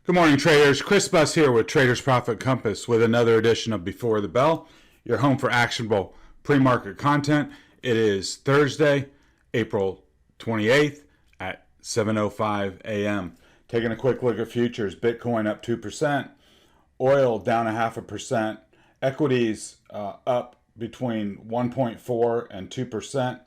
Good morning, traders. Chris Buss here with Traders Profit Compass with another edition of Before the Bell, your home for actionable pre-market content. It is Thursday, April 28th at 7:05 a.m. Taking a quick look at futures. Bitcoin up 2%, oil down 0.5%, equities up between 1.4 and 2%.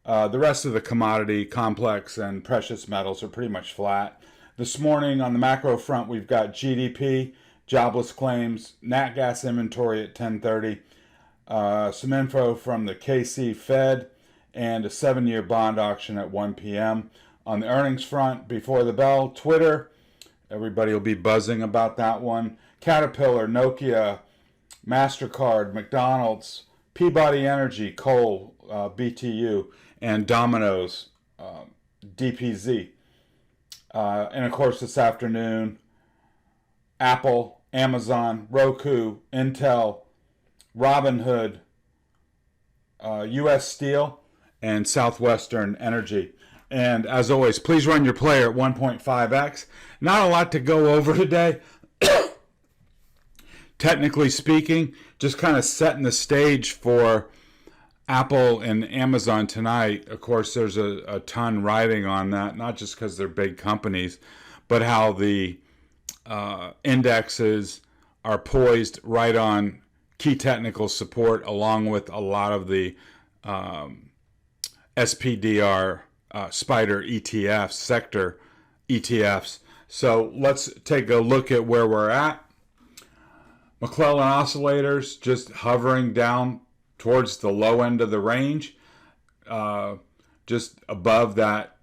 The rest of the commodity complex and precious metals are pretty much flat. This morning on the macro front, we've got GDP, jobless claims, nat gas inventory at 10:30, some info from the KC Fed, and a 7-year bond auction at 1 p.m. On the earnings front, before the bell, Twitter, everybody will be buzzing about that one. Caterpillar, Nokia, MasterCard, McDonald's, Peabody Energy, Coal, BTU, and Domino's, DPZ. And of course this afternoon, Apple, Amazon, Roku, Intel, Robinhood, U.S. Steel, and Southwestern Energy. And as always, please run your player at 1.5x. Not a lot to go over today. Technically speaking, just kind of setting the stage for Apple and Amazon tonight. Of course, there's a ton riding on that, not just because they're big companies, but how the indexes are poised right on key technical support, along with a lot of the SPDR Spider ETFs, sector ETFs. So let's take a look at where we're at. McClellan oscillators just hovering down towards the low end of the range, just above that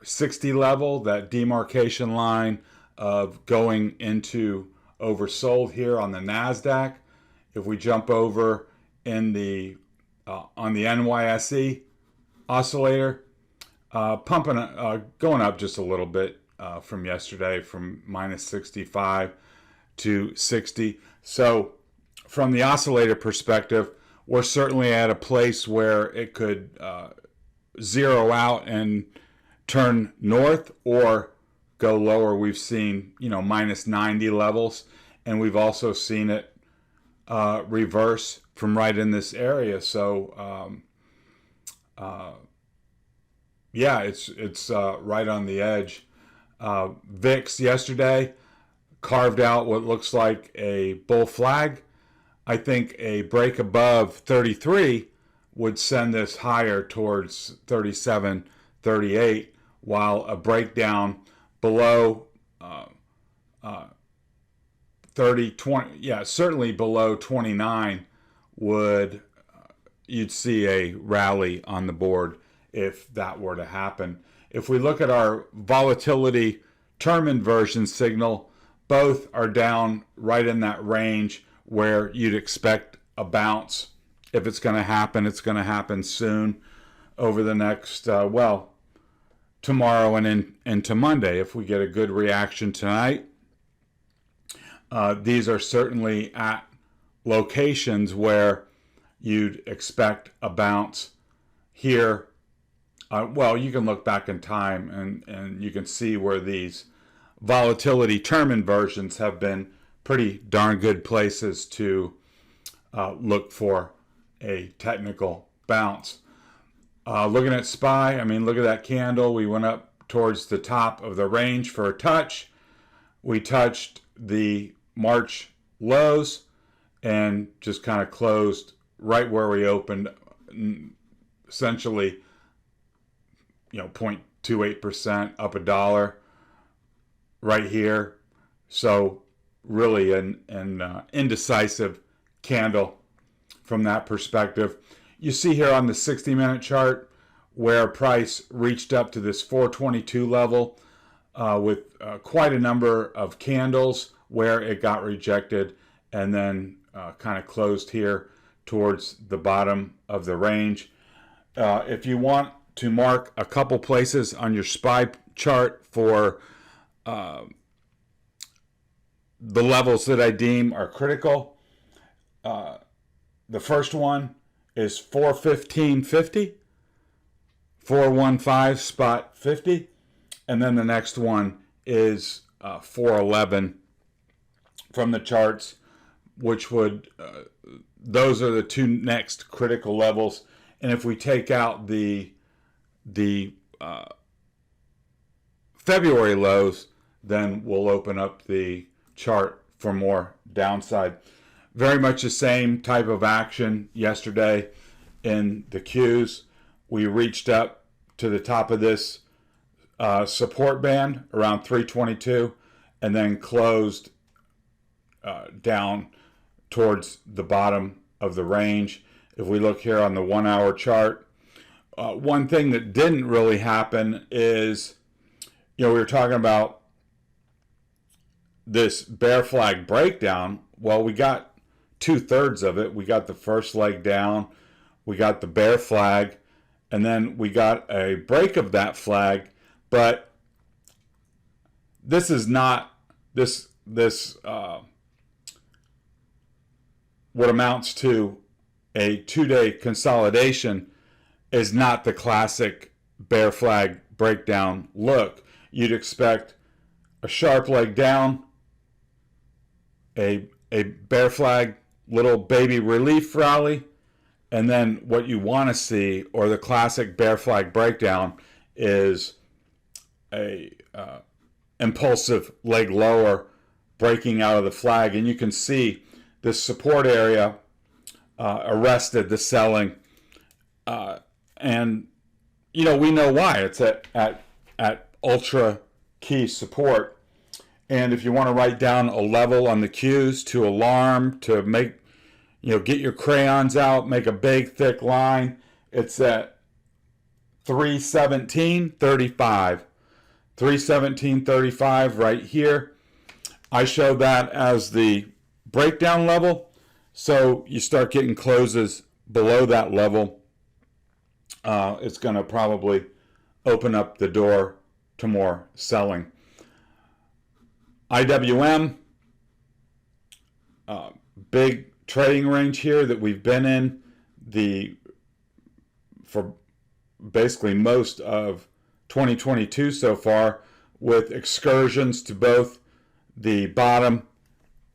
60 level, that demarcation line of going into oversold here on the NASDAQ. If we jump over in the on the NYSE oscillator, going up just a little bit from yesterday, from minus 65 to 60. So from the oscillator perspective, we're certainly at a place where it could zero out and turn north or go lower. We've seen, minus 90 levels, and we've also seen it reverse from right in this area. So, yeah, it's right on the edge. VIX yesterday carved out what looks like a bull flag. I think a break above 33 would send this higher towards 37, 38, while a breakdown below 30, 20, yeah, certainly below 29 would, you'd see a rally on the board if that were to happen. If we look at our volatility term inversion signal, both are down right in that range where you'd expect a bounce. If it's going to happen, it's going to happen soon over the next, tomorrow and into Monday. If we get a good reaction tonight, these are certainly at locations where you'd expect a bounce here. You can look back in time and you can see where these volatility term inversions have been pretty darn good places to look for a technical bounce. Looking at SPY, look at that candle. We went up towards the top of the range for a touch. We touched the March lows and just kind of closed right where we opened, essentially, 0.28% up $1 right here. So really an indecisive candle from that perspective. You see here on the 60-minute chart where price reached up to this 422 level with quite a number of candles where it got rejected and then kind of closed here towards the bottom of the range. If you want to mark a couple places on your SPY chart for the levels that I deem are critical, the first one is 415.50, 415 spot 50, and then the next one is 411 from the charts, which would, those are the two next critical levels. And if we take out the February lows, then we'll open up the chart for more downside. Very much the same type of action yesterday in the Qs. We reached up to the top of this support band around 322 and then closed down towards the bottom of the range. If we look here on the 1 hour chart, one thing that didn't really happen is, we were talking about this bear flag breakdown. Well, we got 2/3 of it. We got the first leg down, we got the bear flag, and then we got a break of that flag. But this is not this what amounts to a 2-day consolidation is not the classic bear flag breakdown look. You'd expect a sharp leg down, a bear flag, little baby relief rally, and then what you want to see, or the classic bear flag breakdown, is a impulsive leg lower breaking out of the flag. And you can see this support area arrested the selling, and we know why. It's at ultra key support. And if you want to write down a level on the Qs to alarm, to make, get your crayons out, make a big thick line, it's at 317.35. 317.35 right here. I show that as the breakdown level. So you start getting closes below that level, it's going to probably open up the door to more selling. IWM, big trading range here that we've been in for basically most of 2022 so far, with excursions to both the bottom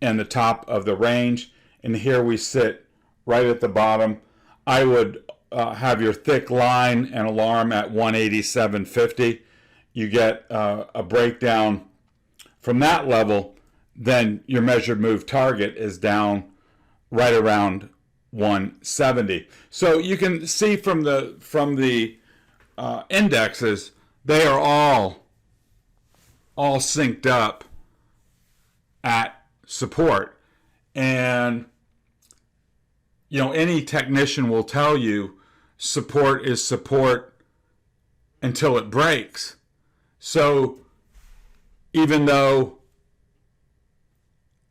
and the top of the range. And here we sit right at the bottom. I would have your thick line and alarm at 187.50. You get a breakdown from that level, then your measured move target is down right around 170. So you can see from the indexes, they are all synced up at support. And any technician will tell you support is support until it breaks. So even though,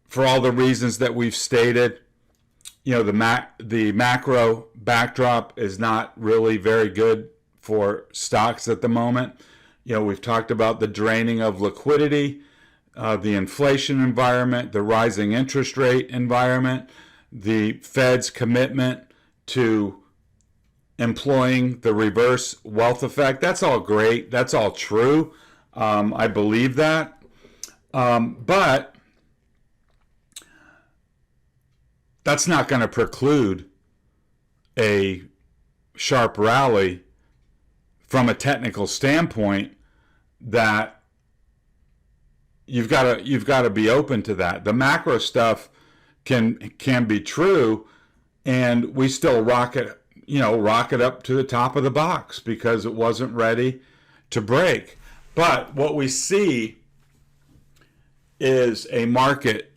for all the reasons that we've stated, the macro backdrop is not really very good for stocks at the moment. We've talked about the draining of liquidity, the inflation environment, the rising interest rate environment, the Fed's commitment to employing the reverse wealth effect. That's all great. That's all true. I believe that. But that's not going to preclude a sharp rally from a technical standpoint. That you've got to be open to that. The macro stuff can be true, and we still rock it up to the top of the box because it wasn't ready to break. But what we see is a market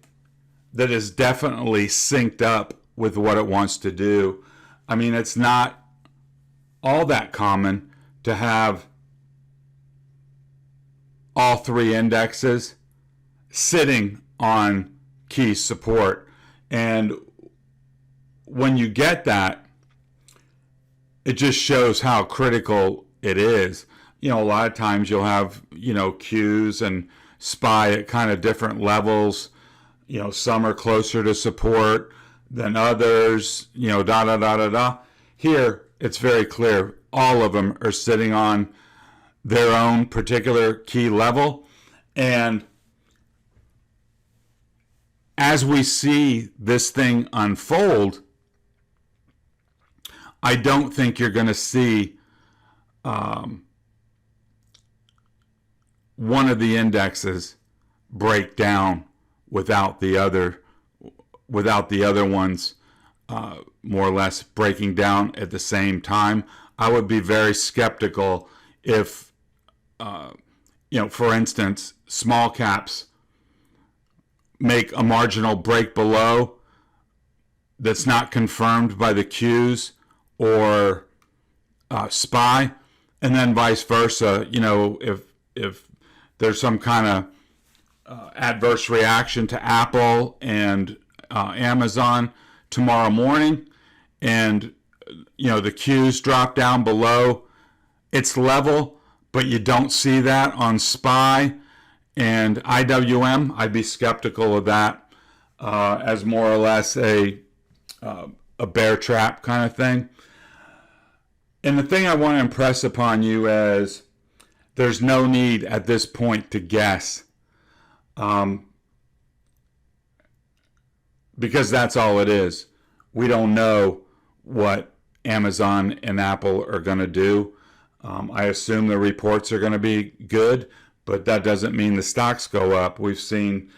that is definitely synced up with what it wants to do. I mean, it's not all that common to have all three indexes sitting on key support. And when you get that, it just shows how critical it is. A lot of times you'll have, Qs and SPY at kind of different levels. Some are closer to support than others, Here, it's very clear. All of them are sitting on their own particular key level. And as we see this thing unfold, I don't think you're going to see one of the indexes break down without the other ones more or less breaking down at the same time. I would be very skeptical if, for instance, small caps make a marginal break below that's not confirmed by the Qs or SPY, and then vice versa. If there's some kind of adverse reaction to Apple and Amazon tomorrow morning, and the Qs drop down below its level, but you don't see that on SPY and IWM, I'd be skeptical of that as more or less a bear trap kind of thing. And the thing I want to impress upon you is there's no need at this point to guess, because that's all it is. We don't know what Amazon and Apple are going to do. I assume the reports are going to be good, but that doesn't mean the stocks go up. We've seen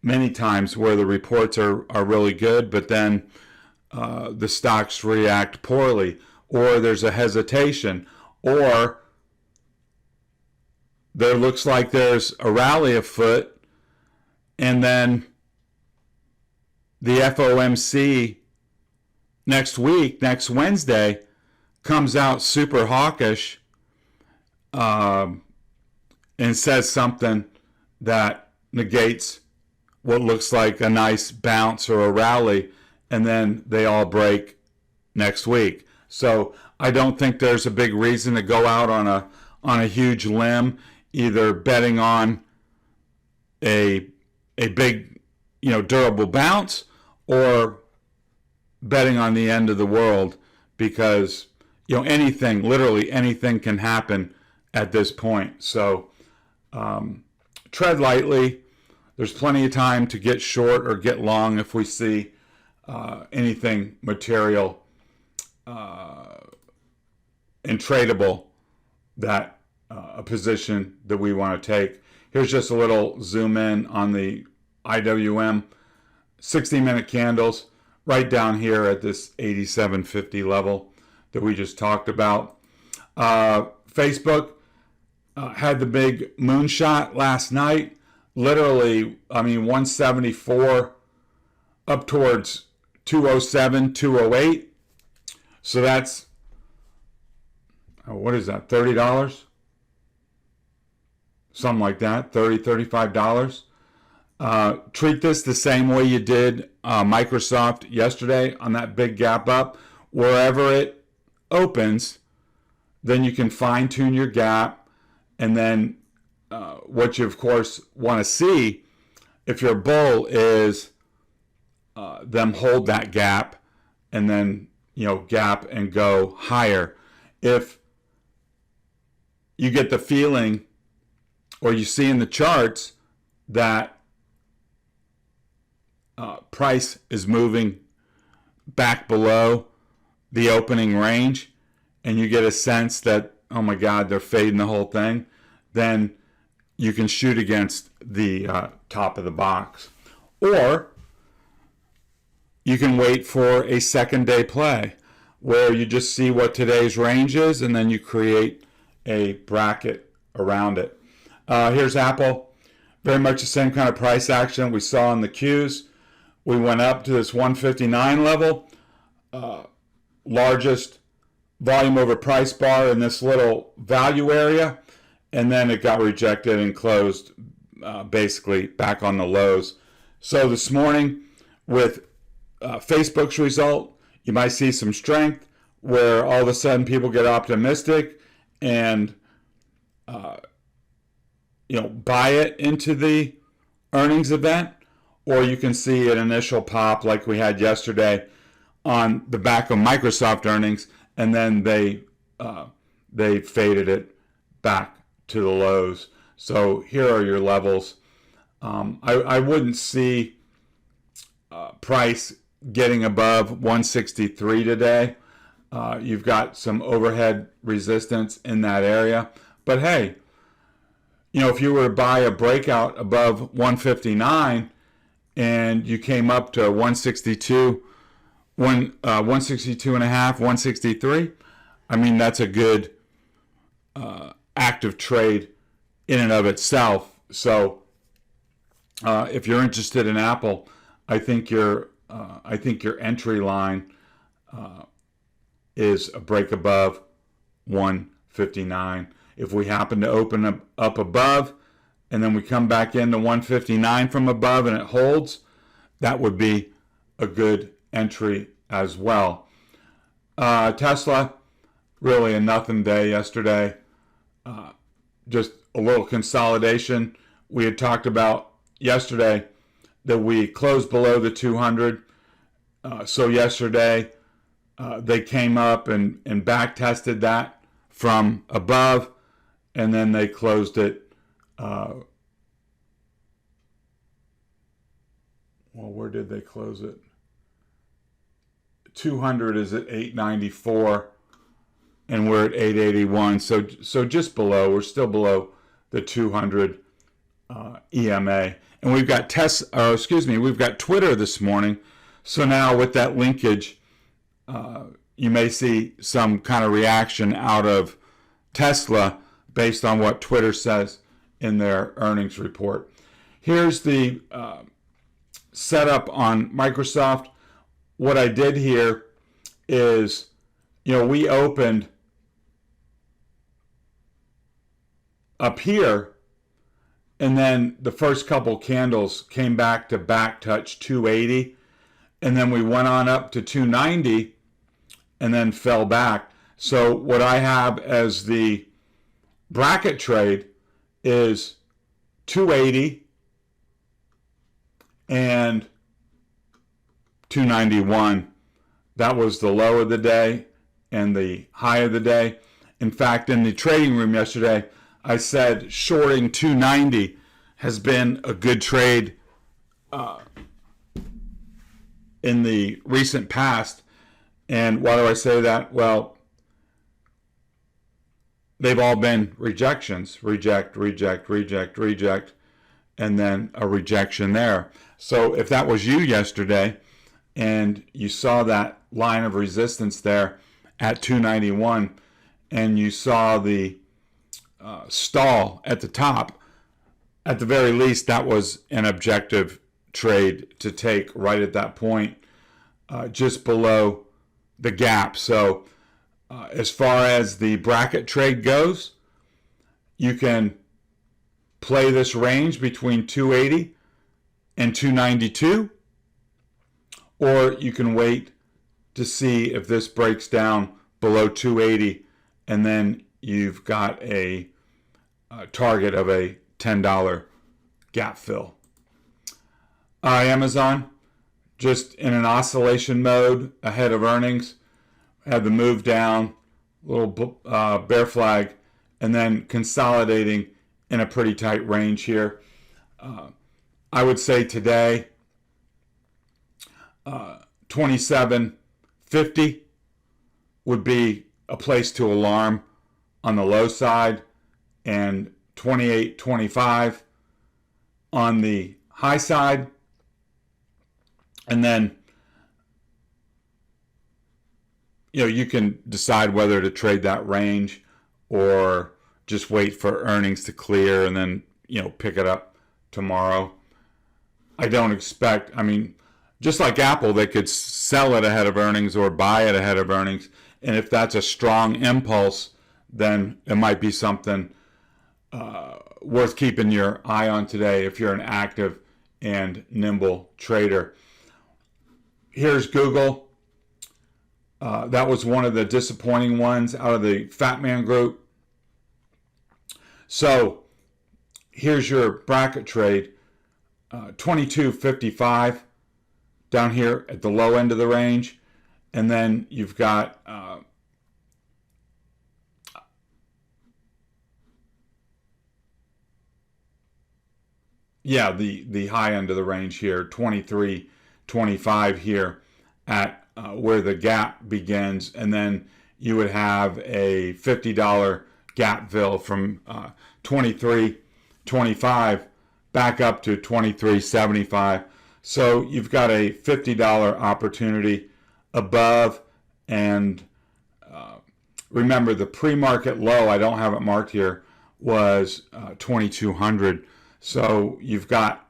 many times where the reports are really good, but then the stocks react poorly, or there's a hesitation, or there looks like there's a rally afoot, and then the FOMC next Wednesday, comes out super hawkish and says something that negates what looks like a nice bounce or a rally, and then they all break next week. So I don't think there's a big reason to go out on a huge limb, either betting on a big durable bounce or betting on the end of the world, because literally anything can happen at this point. So tread lightly. There's plenty of time to get short or get long if we see anything material and tradable, that a position that we want to take. Here's just a little zoom in on the IWM 60-minute candles right down here at this 87.50 level that we just talked about. Facebook had the big moonshot last night. Literally, 174 up towards 207, 208. So that's, what is that, $30? Something like that, $30, $35. Treat this the same way you did Microsoft yesterday on that big gap up. Wherever it opens, then you can fine tune your gap, and then what you of course want to see if you're a bull is them hold that gap and then gap and go higher. If you get the feeling, or you see in the charts, that price is moving back below the opening range, and you get a sense that, oh my God, they're fading the whole thing, then you can shoot against the top of the box. Or you can wait for a second day play where you just see what today's range is, and then you create a bracket around it. Here's Apple. Very much the same kind of price action we saw in the Qs. We went up to this 159 level, largest volume over price bar in this little value area, and then it got rejected and closed basically back on the lows. So this morning, with Facebook's result, you might see some strength where all of a sudden people get optimistic and buy it into the earnings event, or you can see an initial pop like we had yesterday on the back of Microsoft earnings, and then they faded it back to the lows. So here are your levels. I wouldn't see price getting above 163 today. You've got some overhead resistance in that area. But hey, if you were to buy a breakout above 159 and you came up to 162, 162 and a half, 163, I mean, that's a good active trade in and of itself. So if you're interested in Apple, I think your entry line is a break above 159. If we happen to open up above and then we come back into 159 from above and it holds, that would be a good entry as well. Tesla, really a nothing day yesterday. Just a little consolidation. We had talked about yesterday that we closed below the 200. So yesterday they came up and back tested that from above, and then they closed it. Well, where did they close it? 200 is at 894, and we're at 881. So just below. We're still below the 200 EMA. And we've got we've got Twitter this morning. So now with that linkage, you may see some kind of reaction out of Tesla based on what Twitter says in their earnings report. Here's the setup on Microsoft. What I did here is, we opened up here, and then the first couple candles came back to back touch 280, and then we went on up to 290 and then fell back. So what I have as the bracket trade is 280 and 291. That was the low of the day and the high of the day. In fact, in the trading room yesterday, I said shorting 290 has been a good trade in the recent past. And why do I say that? Well, they've all been rejections. Reject, reject, reject, reject, and then a rejection there. So if that was you yesterday and you saw that line of resistance there at 291 and you saw the stall at the top, at the very least, that was an objective trade to take right at that point, just below the gap. So as far as the bracket trade goes, you can play this range between 280 and 292, or you can wait to see if this breaks down below 280, and then you've got a target of a $10 gap fill. Amazon, just in an oscillation mode ahead of earnings, had the move down, little bear flag, and then consolidating in a pretty tight range here. I would say today, 27.50 would be a place to alarm on the low side, and 28.25 on the high side. And then, you can decide whether to trade that range or just wait for earnings to clear and then, pick it up tomorrow. I don't expect, just like Apple, they could sell it ahead of earnings or buy it ahead of earnings. And if that's a strong impulse, then it might be something worth keeping your eye on today if you're an active and nimble trader. Here's Google. That was one of the disappointing ones out of the FATMAAN group. So here's your bracket trade, 22.55 down here at the low end of the range. And then you've got the high end of the range here, 23.25 25 here at where the gap begins, and then you would have a $50 gap fill from 23.25 back up to 23.75. So you've got a $50 opportunity above, and remember the pre-market low, I don't have it marked here, was 2,200. So you've got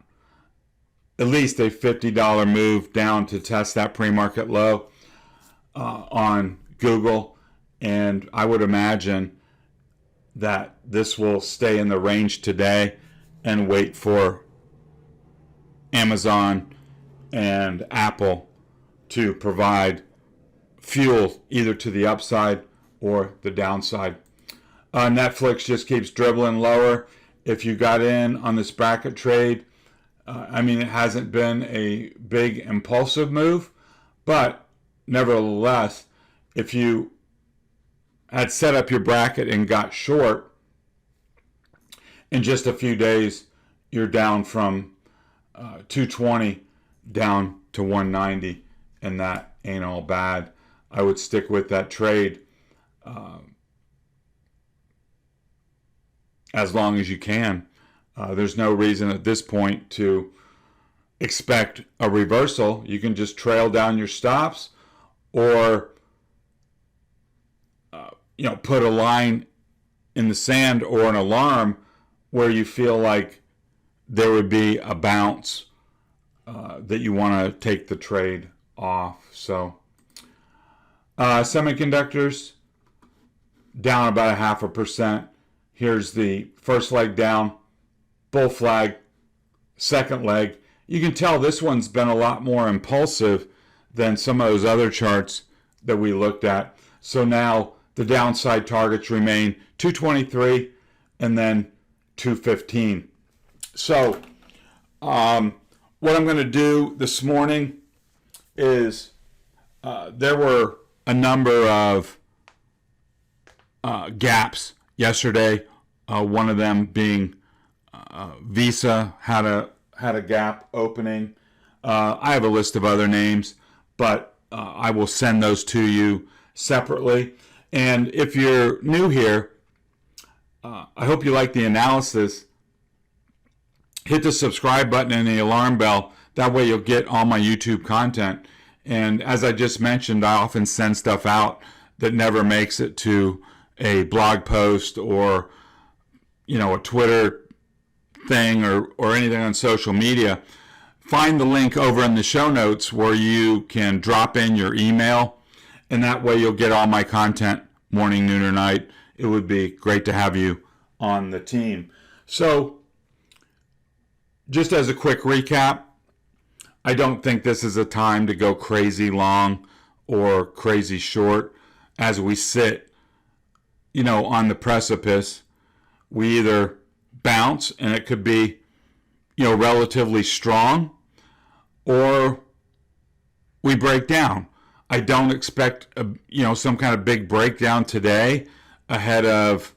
at least a $50 move down to test that pre-market low on Google, and I would imagine that this will stay in the range today and wait for Amazon and Apple to provide fuel either to the upside or the downside. Netflix just keeps dribbling lower. If you got in on this bracket trade, it hasn't been a big impulsive move, but nevertheless, if you had set up your bracket and got short, in just a few days, you're down from 220 down to 190, and that ain't all bad. I would stick with that trade as long as you can. There's no reason at this point to expect a reversal. You can just trail down your stops, or put a line in the sand or an alarm where you feel like there would be a bounce that you want to take the trade off. So semiconductors down about 0.5%. Here's the first leg down, bull flag, second leg. You can tell this one's been a lot more impulsive than some of those other charts that we looked at. So now the downside targets remain 223 and then 215. So what I'm going to do this morning is there were a number of gaps yesterday. One of them being Visa had a gap opening. I have a list of other names, but I will send those to you separately. And if you're new here, I hope you like the analysis. Hit the subscribe button and the alarm bell. That way you'll get all my YouTube content. And as I just mentioned, I often send stuff out that never makes it to a blog post or a Twitter thing or anything on social media. Find the link over in the show notes where you can drop in your email, and that way you'll get all my content morning, noon, or night. It would be great to have you on the team. So just as a quick recap, I don't think this is a time to go crazy long or crazy short. As we sit, on the precipice, we either bounce, and it could be, relatively strong, or we break down. I don't expect some kind of big breakdown today ahead of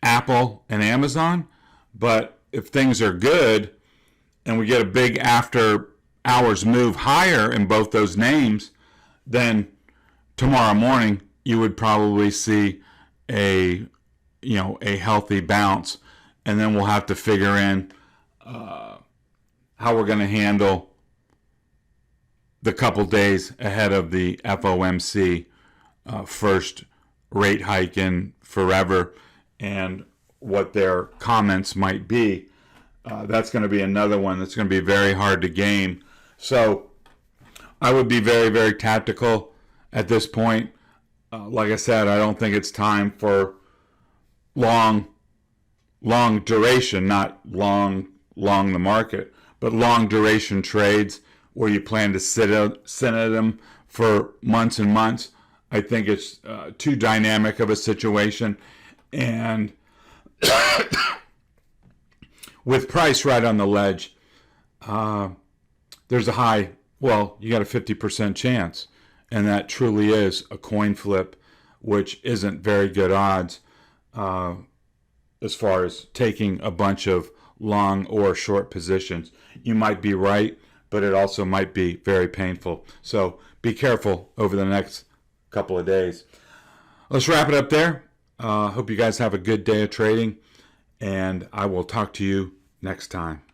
Apple and Amazon, but if things are good and we get a big after hours move higher in both those names, then tomorrow morning you would probably see a healthy bounce, and then we'll have to figure in how we're going to handle the couple days ahead of the FOMC first rate hike in forever, and what their comments might be. That's going to be another one that's going to be very hard to game. So I would be very, very tactical at this point. Like I said, I don't think it's time for long duration, not long the market, but long duration trades where you plan to sit at them for months and months. I think it's too dynamic of a situation, and with price right on the ledge, there's a high, you got a 50% chance, and that truly is a coin flip, which isn't very good odds as far as taking a bunch of long or short positions. You might be right, but it also might be very painful. So be careful over the next couple of days. Let's wrap it up there. Hope you guys have a good day of trading, and I will talk to you next time.